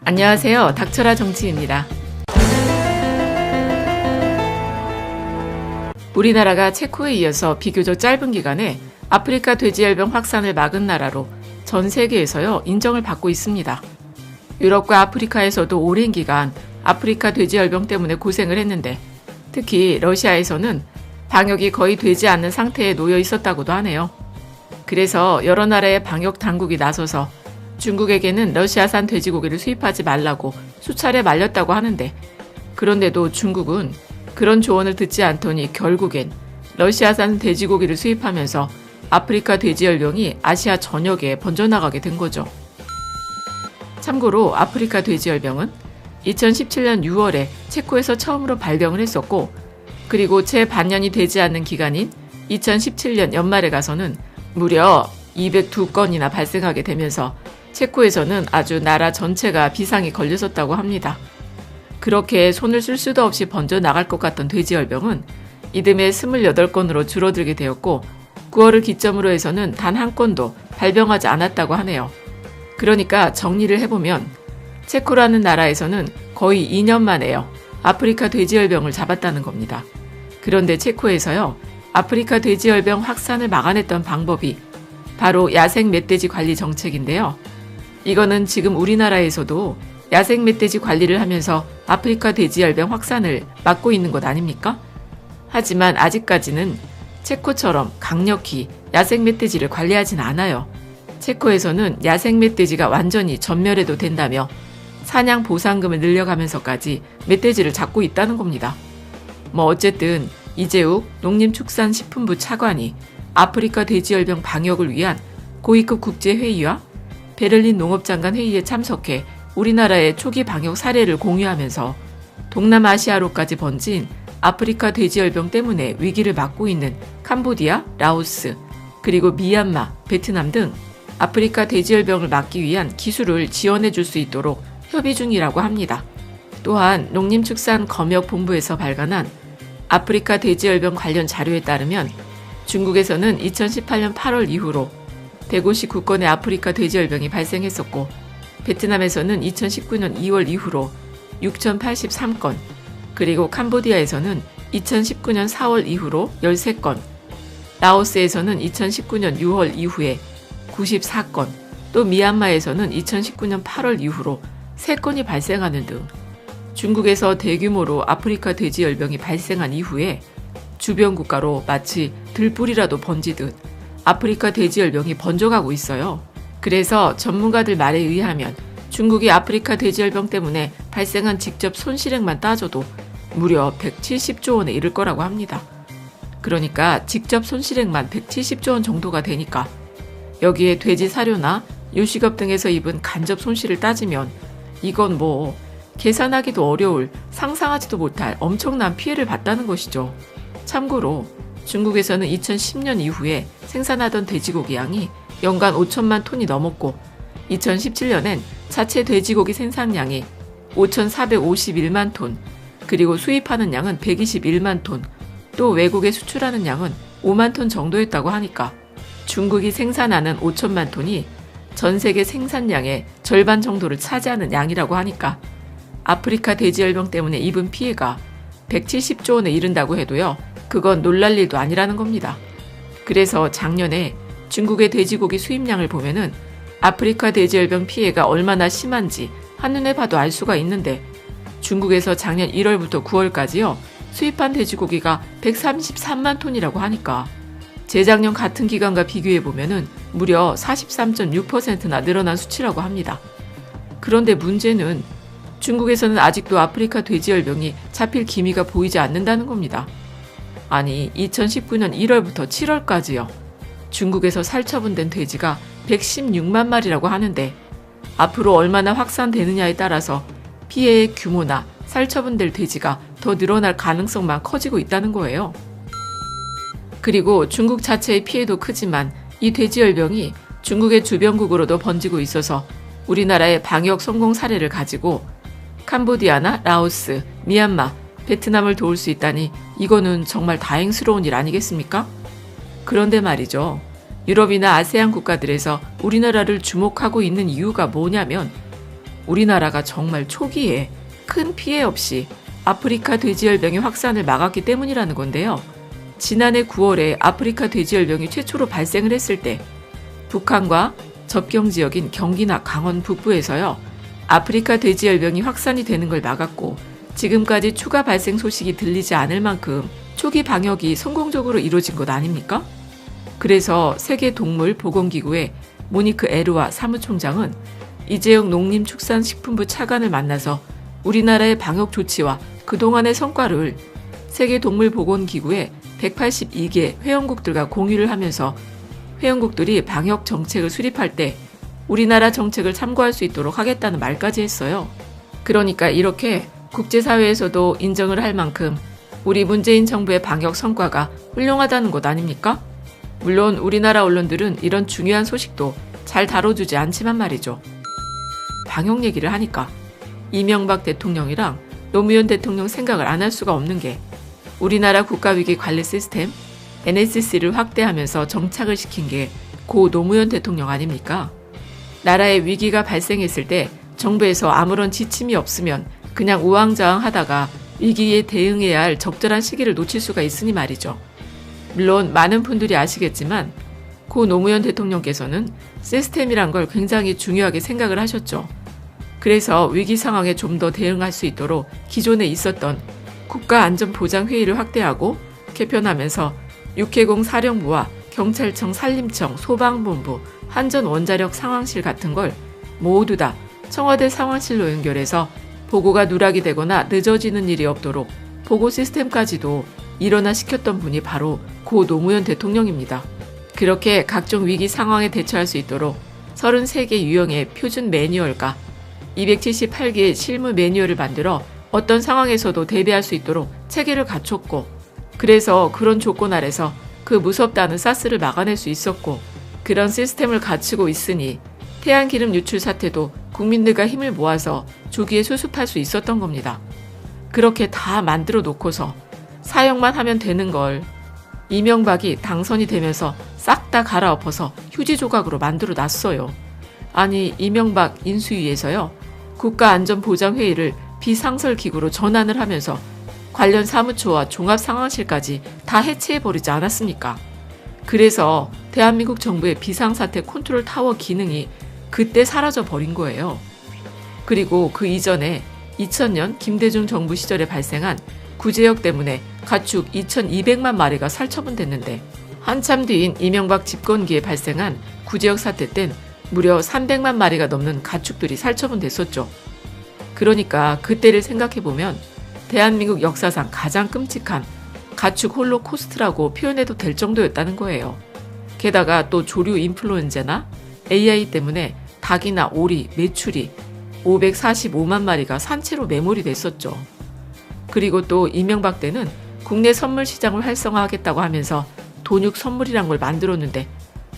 안녕하세요. 닥쳐라 정치입니다. 우리나라가 체코에 이어서 비교적 짧은 기간에 아프리카 돼지열병 확산을 막은 나라로 전 세계에서요 인정을 받고 있습니다. 유럽과 아프리카에서도 오랜 기간 아프리카 돼지열병 때문에 고생을 했는데 특히 러시아에서는 방역이 거의 되지 않는 상태에 놓여 있었다고도 하네요. 그래서 여러 나라의 방역 당국이 나서서 중국에게는 러시아산 돼지고기를 수입하지 말라고 수차례 말렸다고 하는데 그런데도 중국은 그런 조언을 듣지 않더니 결국엔 러시아산 돼지고기를 수입하면서 아프리카 돼지열병이 아시아 전역에 번져나가게 된 거죠. 참고로 아프리카 돼지열병은 2017년 6월에 체코에서 처음으로 발병을 했었고 그리고 채 반년이 되지 않는 기간인 2017년 연말에 가서는 무려 202건이나 발생하게 되면서 체코에서는 아주 나라 전체가 비상이 걸렸었다고 합니다. 그렇게 손을 쓸 수도 없이 번져나갈 것 같던 돼지열병은 이듬해 28건으로 줄어들게 되었고 9월을 기점으로 해서는 단 한 건도 발병하지 않았다고 하네요. 그러니까 정리를 해보면 체코라는 나라에서는 거의 2년 만에요. 아프리카 돼지열병을 잡았다는 겁니다. 그런데 체코에서요. 아프리카 돼지열병 확산을 막아냈던 방법이 바로 야생 멧돼지 관리 정책인데요. 이거는 지금 우리나라에서도 야생 멧돼지 관리를 하면서 아프리카 돼지열병 확산을 막고 있는 것 아닙니까? 하지만 아직까지는 체코처럼 강력히 야생 멧돼지를 관리하진 않아요. 체코에서는 야생 멧돼지가 완전히 전멸해도 된다며 사냥 보상금을 늘려가면서까지 멧돼지를 잡고 있다는 겁니다. 어쨌든 이재욱 농림축산식품부 차관이 아프리카 돼지열병 방역을 위한 고위급 국제회의와 베를린 농업장관 회의에 참석해 우리나라의 초기 방역 사례를 공유하면서 동남아시아로까지 번진 아프리카 돼지열병 때문에 위기를 맞고 있는 캄보디아, 라오스, 그리고 미얀마, 베트남 등 아프리카 돼지열병을 막기 위한 기술을 지원해 줄 수 있도록 협의 중이라고 합니다. 또한 농림축산검역본부에서 발간한 아프리카 돼지열병 관련 자료에 따르면 중국에서는 2018년 8월 이후로 159건의 아프리카 돼지열병이 발생했었고 베트남에서는 2019년 2월 이후로 6,083건, 그리고 캄보디아에서는 2019년 4월 이후로 13건, 라오스에서는 2019년 6월 이후에 94건, 또 미얀마에서는 2019년 8월 이후로 3건이 발생하는 등 중국에서 대규모로 아프리카 돼지열병이 발생한 이후에 주변 국가로 마치 들불이라도 번지듯 아프리카 돼지열병이 번져가고 있어요. 그래서 전문가들 말에 의하면 중국이 아프리카 돼지열병 때문에 발생한 직접 손실액만 따져도 무려 170조 원에 이를 거라고 합니다. 그러니까 직접 손실액만 170조 원 정도가 되니까 여기에 돼지 사료나 요식업 등에서 입은 간접 손실을 따지면 이건 계산하기도 어려울, 상상하지도 못할 엄청난 피해를 봤다는 것이죠. 참고로 중국에서는 2010년 이후에 생산하던 돼지고기 양이 연간 5천만 톤이 넘었고 2017년엔 자체 돼지고기 생산량이 5,451만 톤, 그리고 수입하는 양은 121만 톤, 또 외국에 수출하는 양은 5만 톤 정도였다고 하니까 중국이 생산하는 5천만 톤이 전 세계 생산량의 절반 정도를 차지하는 양이라고 하니까 아프리카 돼지열병 때문에 입은 피해가 170조 원에 이른다고 해도요. 그건 놀랄 일도 아니라는 겁니다. 그래서 작년에 중국의 돼지고기 수입량을 보면은 아프리카 돼지열병 피해가 얼마나 심한지 한눈에 봐도 알 수가 있는데 중국에서 작년 1월부터 9월까지요. 수입한 돼지고기가 133만 톤이라고 하니까 재작년 같은 기간과 비교해보면은 무려 43.6%나 늘어난 수치라고 합니다. 그런데 문제는 중국에서는 아직도 아프리카 돼지열병이 잡힐 기미가 보이지 않는다는 겁니다. 아니 2019년 1월부터 7월까지요. 중국에서 살처분된 돼지가 116만 마리라고 하는데 앞으로 얼마나 확산되느냐에 따라서 피해의 규모나 살처분될 돼지가 더 늘어날 가능성만 커지고 있다는 거예요. 그리고 중국 자체의 피해도 크지만 이 돼지열병이 중국의 주변국으로도 번지고 있어서 우리나라의 방역 성공 사례를 가지고 캄보디아나 라오스, 미얀마, 베트남을 도울 수 있다니 이거는 정말 다행스러운 일 아니겠습니까? 그런데 말이죠. 유럽이나 아세안 국가들에서 우리나라를 주목하고 있는 이유가 뭐냐면 우리나라가 정말 초기에 큰 피해 없이 아프리카 돼지열병의 확산을 막았기 때문이라는 건데요. 지난해 9월에 아프리카 돼지열병이 최초로 발생을 했을 때 북한과 접경 지역인 경기나 강원 북부에서요. 아프리카 돼지열병이 확산이 되는 걸 막았고 지금까지 추가 발생 소식이 들리지 않을 만큼 초기 방역이 성공적으로 이루어진 것 아닙니까? 그래서 세계동물보건기구의 모니크 에르와 사무총장은 이재용 농림축산식품부 차관을 만나서 우리나라의 방역 조치와 그동안의 성과를 세계동물보건기구의 182개 회원국들과 공유를 하면서 회원국들이 방역 정책을 수립할 때 우리나라 정책을 참고할 수 있도록 하겠다는 말까지 했어요. 그러니까 이렇게 국제사회에서도 인정을 할 만큼 우리 문재인 정부의 방역 성과가 훌륭하다는 것 아닙니까? 물론 우리나라 언론들은 이런 중요한 소식도 잘 다뤄주지 않지만 말이죠. 방역 얘기를 하니까 이명박 대통령이랑 노무현 대통령 생각을 안 할 수가 없는 게 우리나라 국가위기 관리 시스템 NSC를 확대하면서 정착을 시킨 게 고 노무현 대통령 아닙니까? 나라에 위기가 발생했을 때 정부에서 아무런 지침이 없으면 그냥 우왕좌왕하다가 위기에 대응해야 할 적절한 시기를 놓칠 수가 있으니 말이죠. 물론 많은 분들이 아시겠지만 고 노무현 대통령께서는 시스템이란 걸 굉장히 중요하게 생각을 하셨죠. 그래서 위기 상황에 좀 더 대응할 수 있도록 기존에 있었던 국가안전보장회의를 확대하고 개편하면서 육해공 사령부와 경찰청, 산림청, 소방본부, 한전원자력 상황실 같은 걸 모두 다 청와대 상황실로 연결해서 보고가 누락이 되거나 늦어지는 일이 없도록 보고 시스템까지도 일원화시켰던 분이 바로 고 노무현 대통령입니다. 그렇게 각종 위기 상황에 대처할 수 있도록 33개 유형의 표준 매뉴얼과 278개의 실무 매뉴얼을 만들어 어떤 상황에서도 대비할 수 있도록 체계를 갖췄고 그래서 그런 조건 아래서 그 무섭다는 사스를 막아낼 수 있었고 그런 시스템을 갖추고 있으니 태양기름 유출 사태도 국민들과 힘을 모아서 조기에 수습할 수 있었던 겁니다. 그렇게 다 만들어 놓고서 사용만 하면 되는 걸 이명박이 당선이 되면서 싹 다 갈아엎어서 휴지 조각으로 만들어 놨어요. 아니 이명박 인수위에서요. 국가안전보장회의를 비상설기구로 전환을 하면서 관련 사무처와 종합상황실까지 다 해체해버리지 않았습니까? 그래서 대한민국 정부의 비상사태 컨트롤 타워 기능이 그때 사라져버린 거예요. 그리고 그 이전에 2000년 김대중 정부 시절에 발생한 구제역 때문에 가축 2200만 마리가 살처분됐는데 한참 뒤인 이명박 집권기에 발생한 구제역 사태 땐 무려 300만 마리가 넘는 가축들이 살처분됐었죠. 그러니까 그때를 생각해보면 대한민국 역사상 가장 끔찍한 가축 홀로코스트라고 표현해도 될 정도였다는 거예요. 게다가 또 조류 인플루엔자나 AI 때문에 닭이나 오리, 메추리 545만 마리가 산채로 매몰이 됐었죠. 그리고 또 이명박 때는 국내 선물 시장을 활성화하겠다고 하면서 돈육 선물이란 걸 만들었는데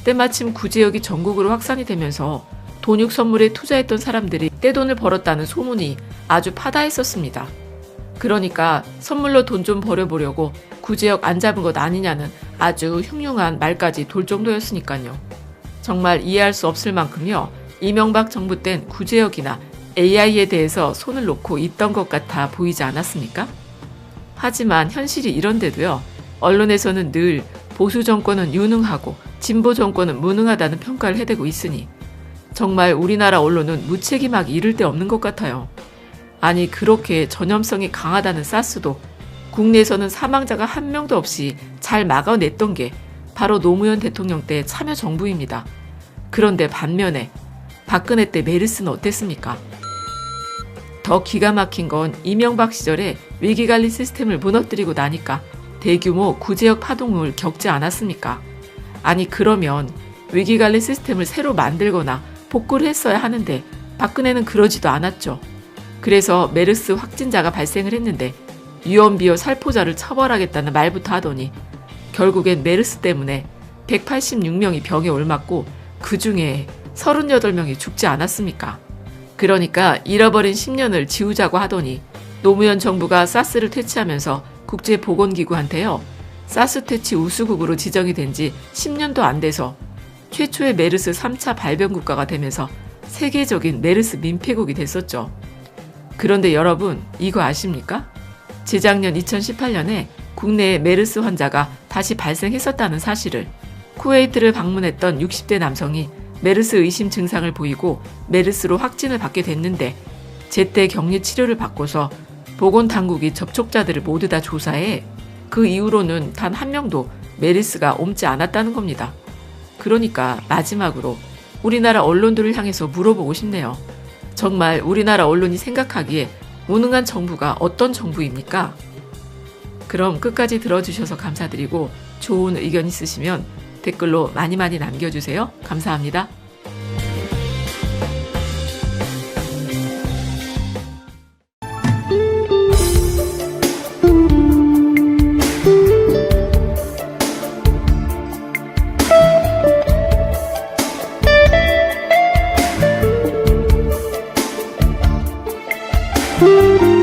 때마침 구제역이 전국으로 확산이 되면서 돈육 선물에 투자했던 사람들이 떼돈을 벌었다는 소문이 아주 파다했었습니다. 그러니까 선물로 돈 좀 벌어보려고 구제역 안 잡은 것 아니냐는 아주 흉흉한 말까지 돌 정도였으니까요. 정말 이해할 수 없을 만큼요. 이명박 정부 땐 구제역이나 AI에 대해서 손을 놓고 있던 것 같아 보이지 않았습니까? 하지만 현실이 이런데도요. 언론에서는 늘 보수 정권은 유능하고 진보 정권은 무능하다는 평가를 해대고 있으니 정말 우리나라 언론은 무책임하기 이를 데 없는 것 같아요. 아니 그렇게 전염성이 강하다는 사스도 국내에서는 사망자가 한 명도 없이 잘 막아냈던 게 바로 노무현 대통령 때 참여정부입니다. 그런데 반면에 박근혜 때 메르스는 어땠습니까? 더 기가 막힌 건 이명박 시절에 위기관리 시스템을 무너뜨리고 나니까 대규모 구제역 파동을 겪지 않았습니까? 아니 그러면 위기관리 시스템을 새로 만들거나 복구를 했어야 하는데 박근혜는 그러지도 않았죠. 그래서 메르스 확진자가 발생을 했는데 유언비어 살포자를 처벌하겠다는 말부터 하더니 결국엔 메르스 때문에 186명이 병에 옮았고 그 중에 38명이 죽지 않았습니까? 그러니까 잃어버린 10년을 지우자고 하더니 노무현 정부가 사스를 퇴치하면서 국제보건기구한테요. 사스 퇴치 우수국으로 지정이 된 지 10년도 안 돼서 최초의 메르스 3차 발병 국가가 되면서 세계적인 메르스 민폐국이 됐었죠. 그런데 여러분, 이거 아십니까? 재작년 2018년에 국내에 메르스 환자가 다시 발생했었다는 사실을 쿠웨이트를 방문했던 60대 남성이 메르스 의심 증상을 보이고 메르스로 확진을 받게 됐는데 제때 격리 치료를 받고서 보건당국이 접촉자들을 모두 다 조사해 그 이후로는 단 한 명도 메르스가 옮지 않았다는 겁니다. 그러니까 마지막으로 우리나라 언론들을 향해서 물어보고 싶네요. 정말 우리나라 언론이 생각하기에 무능한 정부가 어떤 정부입니까? 그럼 끝까지 들어주셔서 감사드리고 좋은 의견 있으시면 댓글로 많이 남겨주세요. 감사합니다. thank you